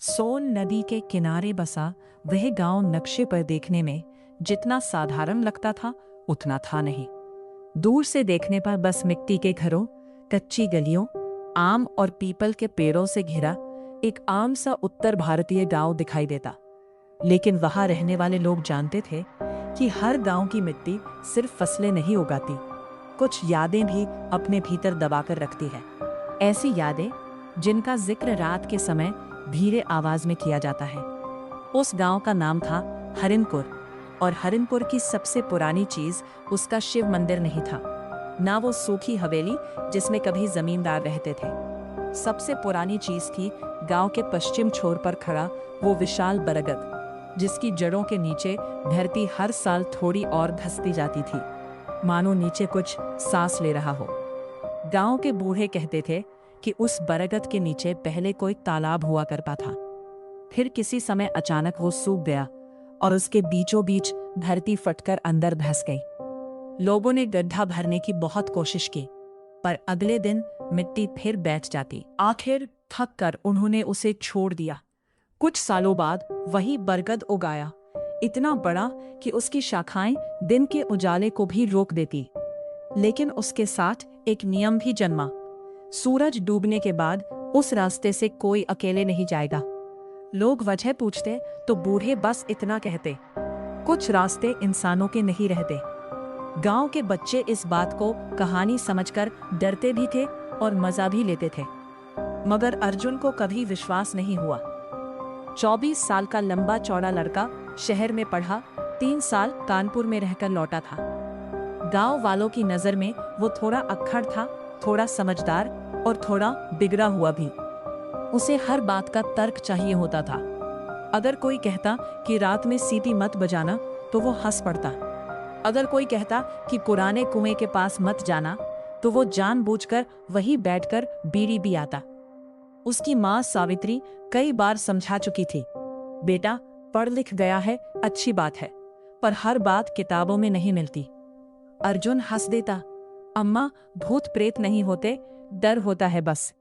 सोन नदी के किनारे बसा वह गांव नक्शे पर देखने में जितना साधारण लगता था उतना था नहीं। दूर से देखने पर बस मिट्टी के घरों, कच्ची गलियों, आम और पीपल के पेड़ों से घिरा एक आम सा उत्तर भारतीय गांव दिखाई देता। लेकिन वहां रहने वाले लोग जानते थे कि हर गांव की मिट्टी सिर्फ फसलें नहीं उगाती, कुछ यादें भी अपने भीतर दबाकर रखती है। ऐसी यादें जिनका जिक्र रात के समय धीरे आवाज में किया जाता है। उस गांव का नाम था हरिनपुर, और हरिनपुर की सबसे पुरानी चीज उसका शिव मंदिर नहीं था, ना वो सूखी हवेली जिसमें कभी जमींदार रहते थे। सबसे पुरानी चीज थी गांव के पश्चिम छोर पर खड़ा वो विशाल बरगद, जिसकी जड़ों के नीचे धरती हर साल थोड़ी और धंसती जाती थी, मानो नीचे कुछ सांस ले रहा हो। गांव के बूढ़े कहते थे कि उस बरगद के नीचे पहले कोई तालाब हुआ करता था, फिर किसी समय अचानक वो सूख गया और उसके बीचों बीच धरती फटकर अंदर धंस गई। लोगों ने गड्ढा भरने की बहुत कोशिश की, पर अगले दिन मिट्टी फिर बैठ जाती। आखिर थक कर उन्होंने उसे छोड़ दिया। कुछ सालों बाद वही बरगद उगाया, इतना बड़ा कि उसकी शाखाएं दिन के उजाले को भी रोक देती। लेकिन उसके साथ एक नियम भी जन्मा। सूरज डूबने के बाद उस रास्ते से कोई अकेले नहीं जाएगा। लोग वजह पूछते तो बूढ़े बस इतना कहते, कुछ रास्ते इंसानों के नहीं रहते। गांव के बच्चे इस बात को कहानी समझकर डरते भी थे और मजा भी लेते थे, मगर अर्जुन को कभी विश्वास नहीं हुआ। 24 साल का लंबा चौड़ा लड़का शहर में पढ़ा, 3 साल कानपुर में रहकर लौटा था। गांव वालों की नजर में वो थोड़ा अक्खड़ था, थोड़ा समझदार और थोड़ा बिगड़ा हुआ भी। उसे हर बात का तर्क चाहिए होता था। अगर कोई कहता कि रात में सीटी मत बजाना तो वो हंस पड़ता। अगर कोई कहता कि पुराने कुएं के पास मत जाना तो वो जानबूझकर वहीं बैठकर बीड़ी भी आता। उसकी माँ सावित्री कई बार समझा चुकी थी, बेटा पढ़ लिख गया है अच्छी बात है, पर हर बात किताबों में नहीं मिलती। अर्जुन हंस देता, अम्मा भूत प्रेत नहीं होते, डर होता है बस।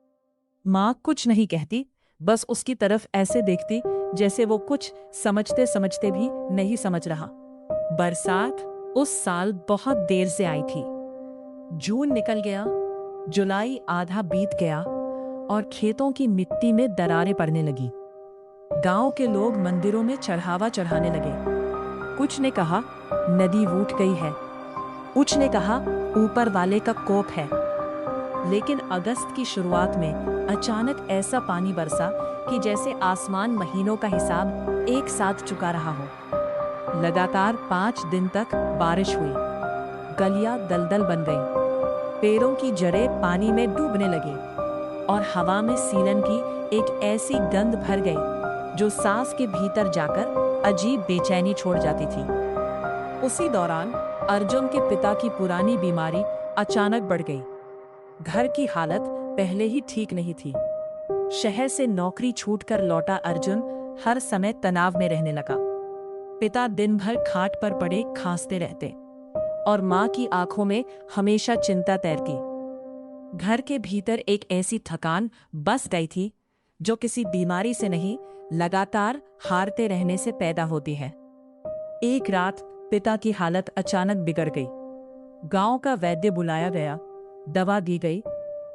माँ कुछ नहीं कहती, बस उसकी तरफ ऐसे देखती जैसे वो कुछ समझते समझते भी नहीं समझ रहा। बरसात उस साल बहुत देर से आई थी। जून निकल गया, जुलाई आधा बीत गया और खेतों की मिट्टी में दरारें पड़ने लगी। गांव के लोग मंदिरों में चढ़ावा चढ़ाने लगे। कुछ ने कहा नदी रूठ गई है, कुछ ने कहा ऊपर वाले का कोप है। लेकिन अगस्त की शुरुआत में अचानक ऐसा पानी बरसा कि जैसे आसमान महीनों का हिसाब एक साथ चुका रहा हो। लगातार 5 दिन तक बारिश हुई। गलियां दलदल बन गईं, पेड़ों की जड़ें पानी में डूबने लगी और हवा में सीलन की एक ऐसी गंध भर गई जो सांस के भीतर जाकर अजीब बेचैनी छोड़ जाती थी। उसी दौरान अर्जुन के पिता की पुरानी बीमारी अचानक बढ़ गई। घर की हालत पहले ही ठीक नहीं थी। शहर से नौकरी छूटकर लौटा अर्जुन हर समय तनाव में रहने लगा। पिता दिन भर खाट पर पड़े खांसते रहते और माँ की आंखों में हमेशा चिंता तैरती। घर के भीतर एक ऐसी थकान बस गई थी जो किसी बीमारी से नहीं, लगातार हारते रहने से पैदा होती है। एक रात पिता की हालत अचानक बिगड़ गई। गांव का वैद्य बुलाया गया, दवा दी गई,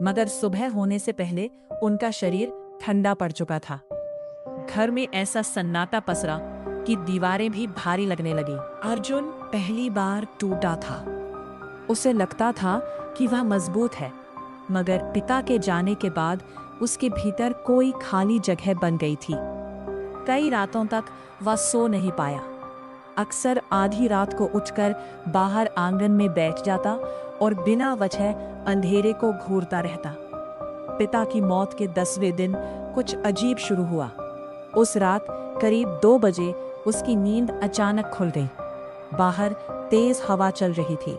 मगर सुबह होने से पहले उनका शरीर ठंडा पड़ चुका था। घर में ऐसा सन्नाटा पसरा कि दीवारें भी भारी लगने लगी। अर्जुन पहली बार टूटा था। उसे लगता था कि वह मजबूत है, मगर पिता के जाने के बाद उसके भीतर कोई खाली जगह बन गई थी। कई रातों तक वह सो नहीं पाया। अक्सर आधी रात को उठकर बाहर आंगन में बैठ जाता और बिना वजह अंधेरे को घूरता रहता। पिता की मौत के 10वें दिन कुछ अजीब शुरू हुआ। उस रात करीब 2 बजे उसकी नींद अचानक खुल गई। बाहर तेज हवा चल रही थी।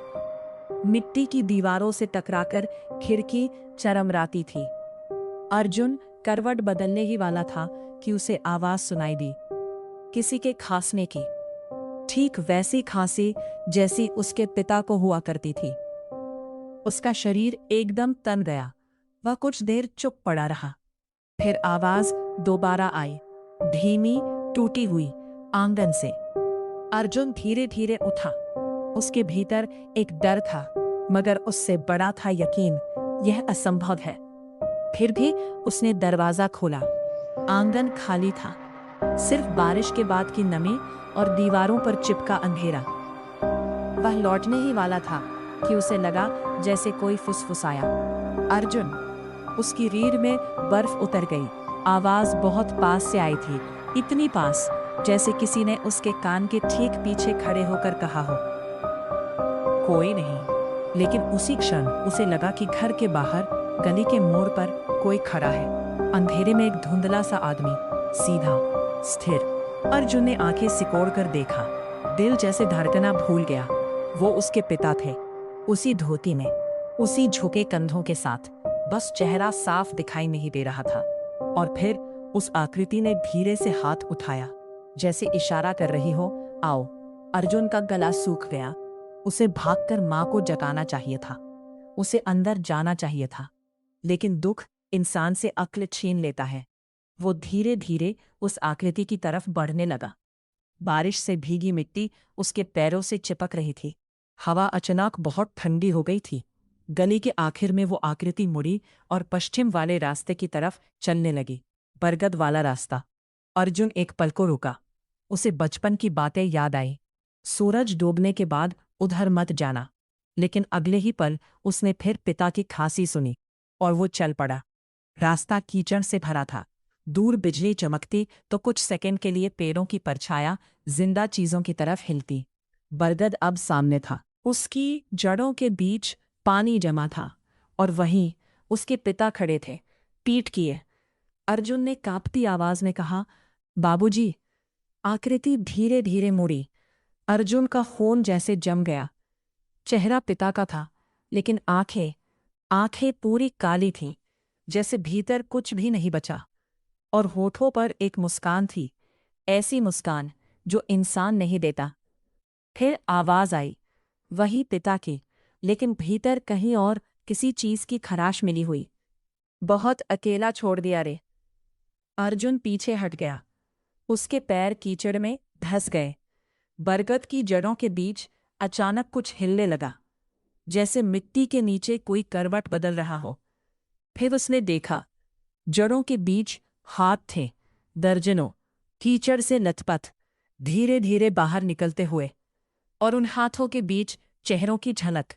मिट्टी की दीवारों से टकराकर खिड़की चरमराती थी। अर्जुन करवट बदलने ही वाला था कि उसे आवाज सुनाई दी, किसी के खांसने की। ठीक वैसी खांसी जैसी उसके पिता को हुआ करती थी। उसका शरीर एकदम तन गया। वह कुछ देर चुप पड़ा रहा। फिर आवाज दोबारा आई, धीमी टूटी हुई आंगन से। अर्जुन धीरे धीरे उठा। उसके भीतर एक डर था, मगर उससे बड़ा था यकीन, यह असंभव है। फिर भी उसने दरवाजा खोला। आंगन खाली था, सिर्फ बारिश के बाद की नमी और दीवारों पर चिपका अंधेरा। वह लौटने ही वाला था कि उसे लगा जैसे कोई फुसफुसाया, अर्जुन। उसकी रीढ़ में बर्फ उतर गई। आवाज बहुत पास से आई थी, इतनी पास जैसे किसी ने उसके कान के ठीक पीछे खड़े होकर कहा हो। कोई नहीं, लेकिन उसी क्षण उसे लगा कि घर के बाहर गली के मोड़ पर कोई खड़ा है। अंधेरे में एक धुंधला सा आदमी, सीधा, स्थिर। अर्जुन ने आंखें सिकोड़ कर देखा। दिल जैसे धड़कना भूल गया। वो उसके पिता थे, उसी धोती में, उसी झुके कंधों के साथ। बस चेहरा साफ दिखाई नहीं दे रहा था। और फिर उस आकृति ने धीरे से हाथ उठाया, जैसे इशारा कर रही हो, आओ। अर्जुन का गला सूख गया। उसे भागकर मां को जगाना चाहिए था, उसे अंदर जाना चाहिए था, लेकिन दुख इंसान से अक्ल छीन लेता है। वो धीरे धीरे उस आकृति की तरफ बढ़ने लगा। बारिश से भीगी मिट्टी उसके पैरों से चिपक रही थी। हवा अचानक बहुत ठंडी हो गई थी। गली के आखिर में वो आकृति मुड़ी और पश्चिम वाले रास्ते की तरफ चलने लगी, बरगद वाला रास्ता। अर्जुन एक पल को रुका। उसे बचपन की बातें याद आई। सूरज डूबने के बाद उधर मत जाना। लेकिन अगले ही पल उसने फिर पिता की खांसी सुनी और वो चल पड़ा। रास्ता कीचड़ से भरा था। दूर बिजली चमकती तो कुछ सेकंड के लिए पेड़ों की परछाया जिंदा चीजों की तरफ हिलती। बरगद अब सामने था। उसकी जड़ों के बीच पानी जमा था और वहीं उसके पिता खड़े थे, पीठ किए। अर्जुन ने कांपती आवाज में कहा, बाबूजी। आकृति धीरे धीरे मुड़ी। अर्जुन का खून जैसे जम गया। चेहरा पिता का था, लेकिन आंखें पूरी काली थीं, जैसे भीतर कुछ भी नहीं बचा। और होठों पर एक मुस्कान थी, ऐसी मुस्कान जो इंसान नहीं देता। फिर आवाज आई, वही पिता की, लेकिन भीतर कहीं और किसी चीज की खराश मिली हुई। बहुत अकेला छोड़ दिया रे। अर्जुन पीछे हट गया। उसके पैर कीचड़ में धंस गए। बरगद की जड़ों के बीच अचानक कुछ हिलने लगा, जैसे मिट्टी के नीचे कोई करवट बदल रहा हो। फिर उसने देखा, जड़ों के बीच हाथ थे, दर्जनों, कीचड़ से लथपथ, धीरे धीरे बाहर निकलते हुए। और उन हाथों के बीच चेहरों की झलक,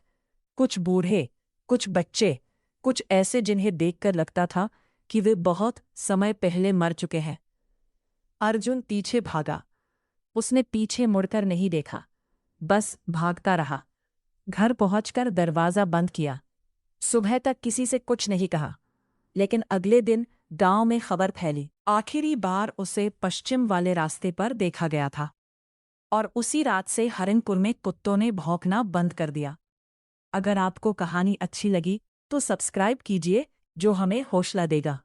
कुछ बूढ़े, कुछ बच्चे, कुछ ऐसे जिन्हें देखकर लगता था कि वे बहुत समय पहले मर चुके हैं। अर्जुन पीछे भागा। उसने पीछे मुड़कर नहीं देखा, बस भागता रहा। घर पहुंचकर दरवाजा बंद किया। सुबह तक किसी से कुछ नहीं कहा, लेकिन अगले दिन गांव में खबर फैली। आखिरी बार उसे पश्चिम वाले रास्ते पर देखा गया था, और उसी रात से हरिणपुर में कुत्तों ने भौंकना बंद कर दिया। अगर आपको कहानी अच्छी लगी तो सब्सक्राइब कीजिए, जो हमें हौसला देगा।